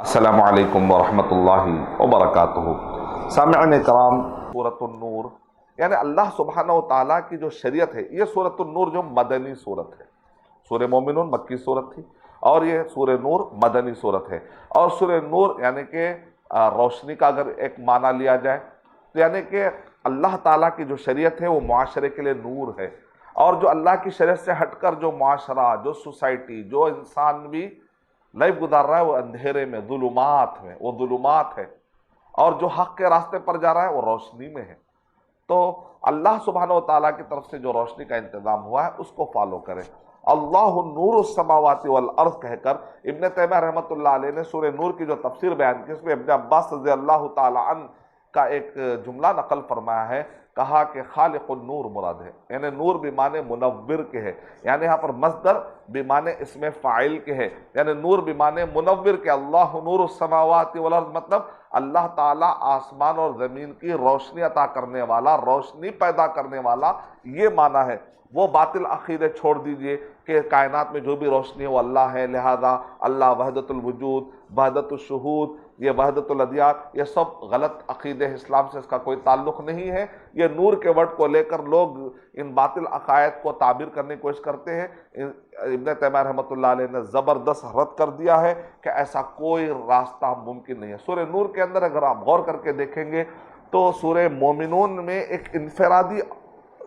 السلام علیکم ورحمۃ اللہ وبرکاتہ۔ سامعین کرام، سورۃ النور یعنی اللہ سبحانہ و تعالیٰ کی جو شریعت ہے، یہ سورۃ النور جو مدنی صورت ہے، سورہ مومنون مکی صورت تھی اور یہ سورہ نور مدنی صورت ہے۔ اور سورہ نور یعنی کہ روشنی کا اگر ایک معنی لیا جائے تو یعنی کہ اللہ تعالیٰ کی جو شریعت ہے وہ معاشرے کے لیے نور ہے، اور جو اللہ کی شریعت سے ہٹ کر جو معاشرہ، جو سوسائٹی، جو انسان بھی لائف گزار رہا ہے وہ اندھیرے میں، ظلمات میں، وہ ظلمات ہے، اور جو حق کے راستے پر جا رہا ہے وہ روشنی میں ہے۔ تو اللہ سبحانہ و تعالیٰ کی طرف سے جو روشنی کا انتظام ہوا ہے اس کو فالو کریں۔ اللہ نور السماوات والارض کہہ کر ابن تیمیہ رحمۃ اللہ علیہ نے سورہ نور کی جو تفسیر بیان کی، اس میں ابن عباس رضی اللہ تعالی عنہ کا ایک جملہ نقل فرمایا ہے، کہا کہ خالق النور مراد ہے، یعنی نور بمعنی منور کے ہے، یعنی یہاں پر مصدر بمعنی اسم فاعل کے ہے، یعنی نور بمعنی منور کے۔ اللہ نور السماوات والارض مطلب اللہ تعالیٰ آسمان اور زمین کی روشنی عطا کرنے والا، روشنی پیدا کرنے والا، یہ معنی ہے۔ وہ باطل عقیدے چھوڑ دیجئے کہ کائنات میں جو بھی روشنی ہے وہ اللہ ہے، لہذا اللہ وحدت الوجود، وحدت الشہود، یہ وحدت الادیان، یہ سب غلط عقیدے، اسلام سے اس کا کوئی تعلق نہیں ہے۔ یہ نور کے ورڈ کو لے کر لوگ ان باطل عقائد کو تعبیر کرنے کی کوشش کرتے ہیں۔ ابن تیمیہ رحمۃ اللہ علیہ نے زبردست رد کر دیا ہے کہ ایسا کوئی راستہ ممکن نہیں ہے۔ سورہ نور کے اندر اگر آپ غور کر کے دیکھیں گے تو سورہ مومنون میں ایک انفرادی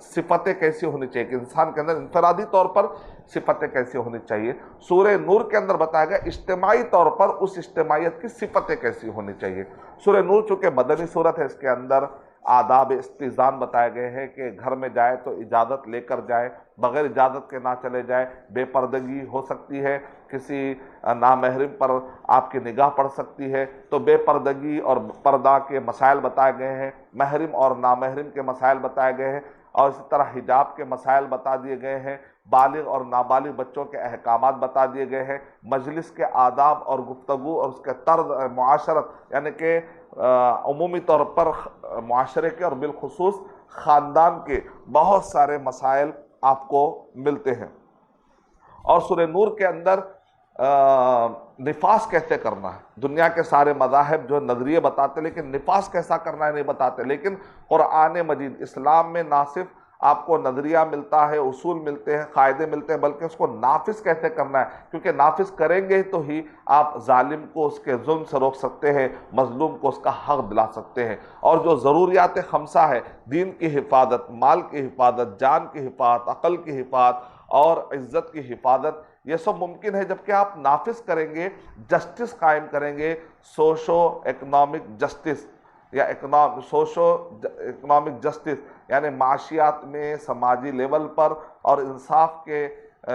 صفتیں کیسی ہونی چاہیے کہ انسان کے اندر انفرادی طور پر صفتیں کیسی ہونی چاہیے، سورہ نور کے اندر بتایا گیا اجتماعی طور پر اس اجتماعیت کی صفتیں کیسی ہونی چاہیے۔ سورہ نور چونکہ مدنی صورت ہے، اس کے اندر آداب استئذان بتائے گئے ہیں کہ گھر میں جائے تو اجازت لے کر جائے، بغیر اجازت کے نہ چلے جائے، بے پردگی ہو سکتی ہے، کسی نامحرم پر آپ کی نگاہ پڑ سکتی ہے، تو بے پردگی اور پردہ کے مسائل بتائے گئے ہیں، محرم اور نامحرم کے مسائل بتائے گئے ہیں، اور اسی طرح حجاب کے مسائل بتا دیے گئے ہیں، بالغ اور نابالغ بچوں کے احکامات بتا دیے گئے ہیں، مجلس کے آداب اور گفتگو اور اس کے طرز معاشرت، یعنی کہ عمومی طور پر معاشرے کے اور بالخصوص خاندان کے بہت سارے مسائل آپ کو ملتے ہیں۔ اور سورہ نور کے اندر نفاس کیسے کرنا ہے، دنیا کے سارے مذاہب جو نظریے بتاتے لیکن نفاس کیسا کرنا ہے نہیں بتاتے، لیکن قرآن مجید اسلام میں نہ صرف آپ کو نظریہ ملتا ہے، اصول ملتے ہیں، قاعدے ملتے ہیں، بلکہ اس کو نافذ کیسے کرنا ہے، کیونکہ نافذ کریں گے تو ہی آپ ظالم کو اس کے ظلم سے روک سکتے ہیں، مظلوم کو اس کا حق دلا سکتے ہیں۔ اور جو ضروریات خمسہ ہے، دین کی حفاظت، مال کی حفاظت، جان کی حفاظت، عقل کی حفاظت اور عزت کی حفاظت، یہ سب ممکن ہے جبکہ آپ نافذ کریں گے، جسٹس قائم کریں گے، سوشو اکنامک جسٹس یا سوشو اکنامک جسٹس، یعنی معاشیات میں، سماجی لیول پر اور انصاف کے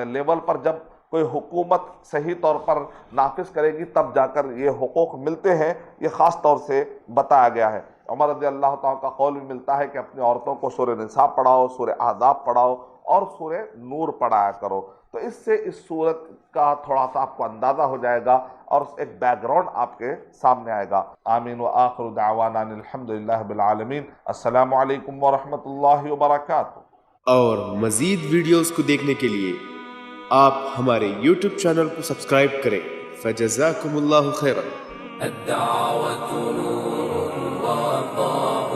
لیول پر جب کوئی حکومت صحیح طور پر نافذ کرے گی تب جا کر یہ حقوق ملتے ہیں، یہ خاص طور سے بتایا گیا ہے۔ عمر رضی اللہ تعالیٰ کا قول بھی ملتا ہے کہ اپنی عورتوں کو سورہ نساء پڑھاؤ، سورہ احزاب پڑھاؤ اور سورہ نور پڑھایا کرو۔ تو اس سے اس صورت کا تھوڑا سا آپ کو اندازہ ہو جائے گا اور ایک بیک گراؤنڈ آپ کے سامنے آئے گا۔ آمین وآخر دعوانا الحمدللہ رب العالمین۔ السلام علیکم ورحمۃ اللہ وبرکاتہ۔ اور مزید ویڈیوز کو دیکھنے کے لیے آپ ہمارے یوٹیوب چینل کو سبسکرائب کریں۔ فجزاکم اللہ خیرا۔ الدعوة نور وضاء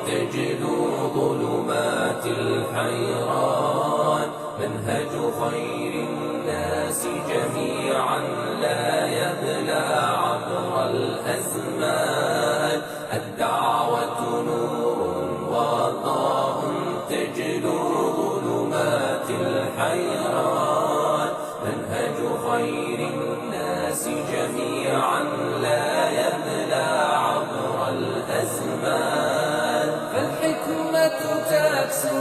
تجلو ظلمات الحيران، منهج خير الناس جميعا لا يبلى عبر الأزمان. الدعوة نور وضاء تجلو ظلمات الحيران، منهج خير الناس جميعا لا يبلى عبر الأزمان. فالحكمة تكسو